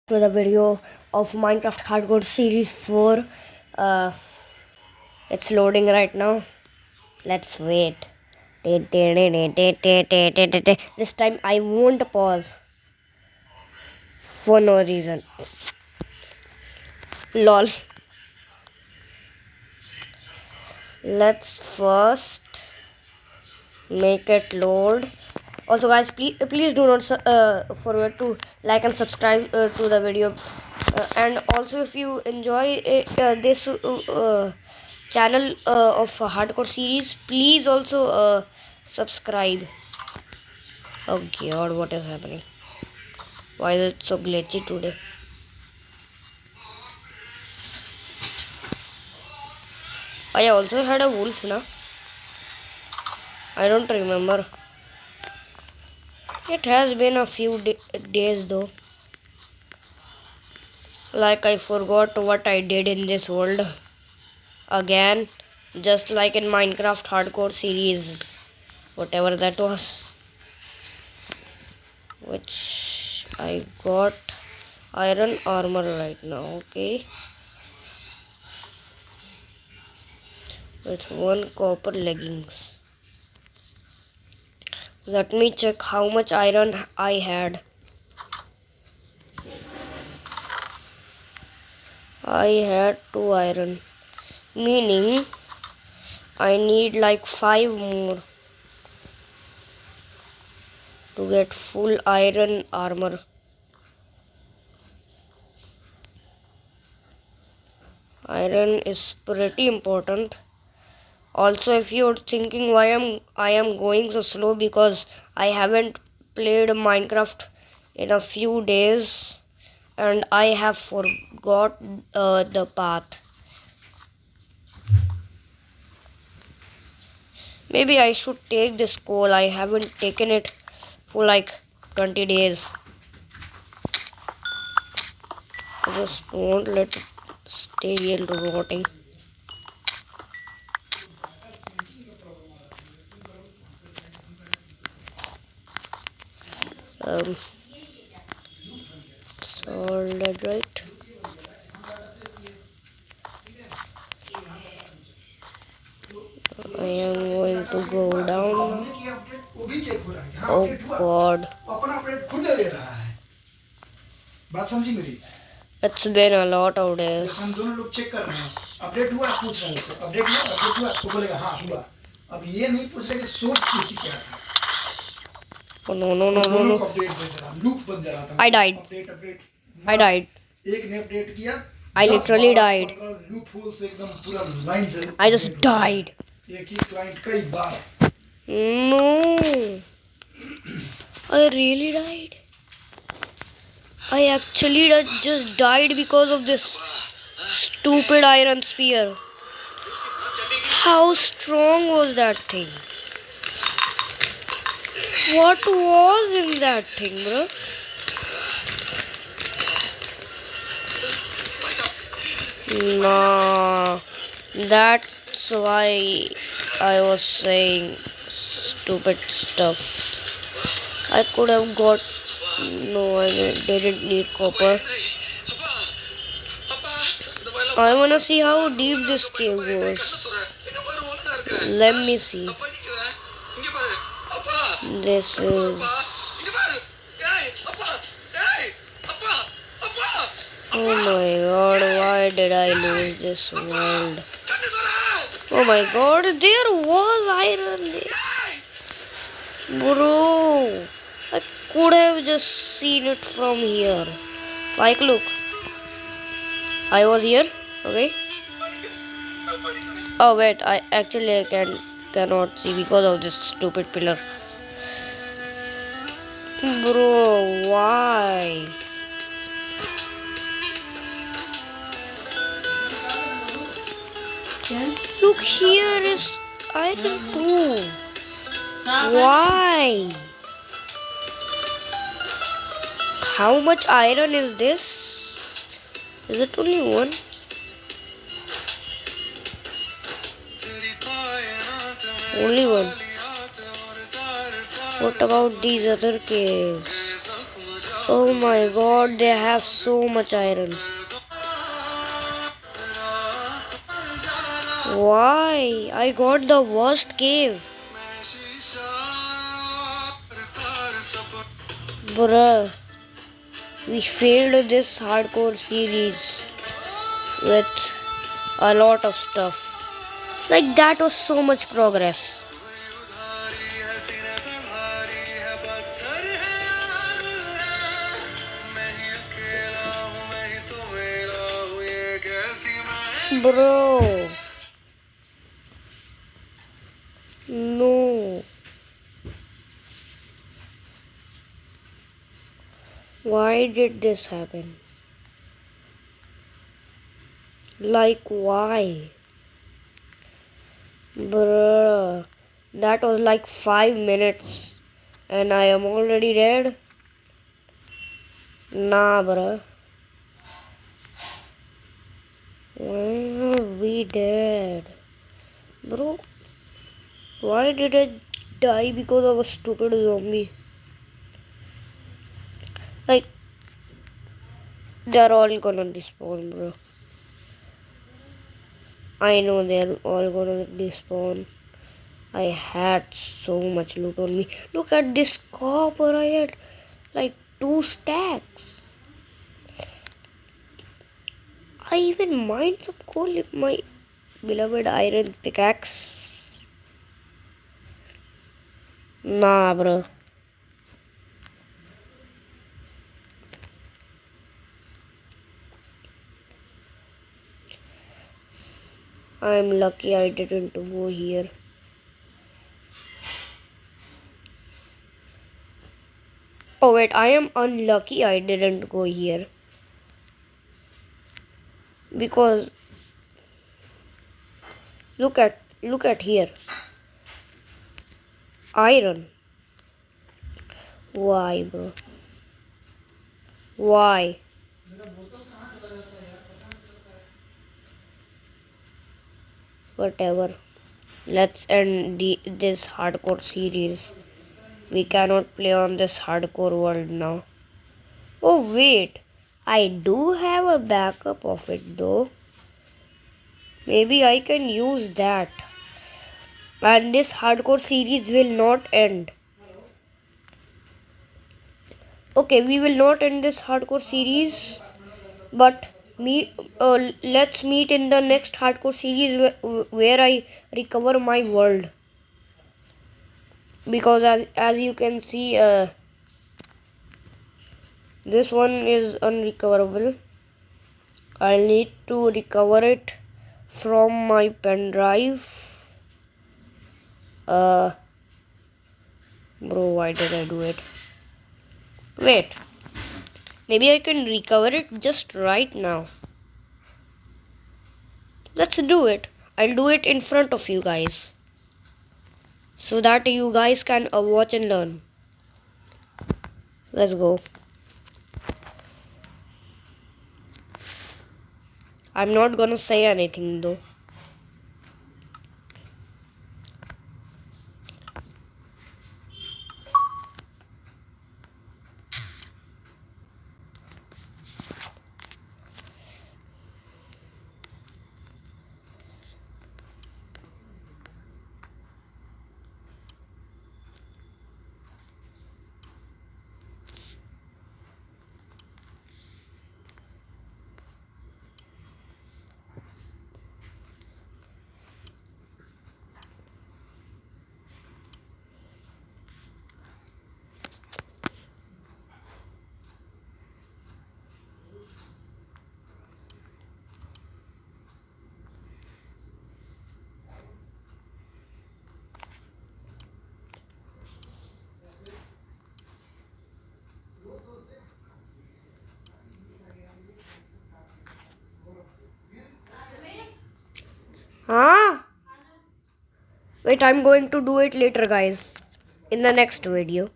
to the video of Minecraft Hardcore Series 4. Uh, it's loading right now. Let's wait. This time I won't pause for no reason. Lol. Let's first make it load. Also, guys, please do not forget to like and subscribe to the video. And also, if you enjoy this channel of hardcore series, please also subscribe. Oh god, what is happening? Why is it so glitchy today? I also had a wolf now. I don't remember. It has been a few days though. Like I forgot what I did in this world. Again, just like in Minecraft Hardcore series, whatever that was. Which I got iron armor right now, okay. With 1 copper leggings. Let me check how much iron I had. I had 2 iron, meaning I need like 5 more to get full iron armor. Iron is pretty important. Also, if you're thinking why I am going so slow, because I haven't played Minecraft in a few days and I have forgot the path. Maybe I should take this coal. I haven't taken it for like 20 days. I just won't let it stay here rotting. All that right. I am going to go down. Oh god. It's been a lot of days. हम दोनों लोग check कर रहे हैं update हुआ पूछ रहे हैं उससे अपडेट हुआ तो बोलेगा हाँ हुआ अब ये नहीं पूछ रहे कि सोर्स पीसी क्या था Oh no. अपडेट दे दे रहा लूप बन जा रहा था I died. Update I died. एक ने अपडेट किया I literally died. Loop hole से एकदम पूरा लाइन से I just died. एक ही क्लाइंट कई बार No. I really died. I actually just died because of this stupid iron spear. How strong was that thing? What was in that thing, bro? Nah, that's why I was saying stupid stuff. I could have got. No, I didn't need copper. I wanna see how deep this cave goes. Let me see. This is. Oh my god, why did I lose this world? Oh my god, there was iron there. Bro, I could have just seen it from here. Like, look. I was here, okay. Oh wait, I cannot see because of this stupid pillar. Bro, why? Look, here is iron too. Why? How much iron is this? Is it only one? Only one. What about these other caves? Oh my god, they have so much iron. Why? I got the worst cave. Bruh, we failed this hardcore series with a lot of stuff. Like, that was so much progress. Bro. No. Why did this happen? Like, why? Bruh. That was like 5 minutes. And I am already dead? Nah, bruh. Why are we dead? Bro, why did I die because of a stupid zombie? Like, they're all gonna despawn, bro. I know they're all gonna despawn. I had so much loot on me. Look at this copper. I had like 2 stacks. I even mined some coal with my beloved iron pickaxe. Nah, bro. I'm lucky I didn't go here. Oh wait, I am unlucky I didn't go here. Because look at here. Iron. Why, bro? Why? Whatever. Let's end this hardcore series. We cannot play on this hardcore world now. Oh wait, I do have a backup of it though. Maybe I can use that. And this hardcore series will not end. Okay, we will not end this hardcore series, but let's meet in the next hardcore series where I recover my world. Because as you can see, this one is unrecoverable. I need to recover it from my pen drive. Bro, why did I do it? Wait, maybe I can recover it just right now. Let's do it. I'll do it in front of you guys, so that you guys can watch and learn. Let's go. I'm not gonna say anything though. Huh? Wait, I'm going to do it later, guys, in the next video.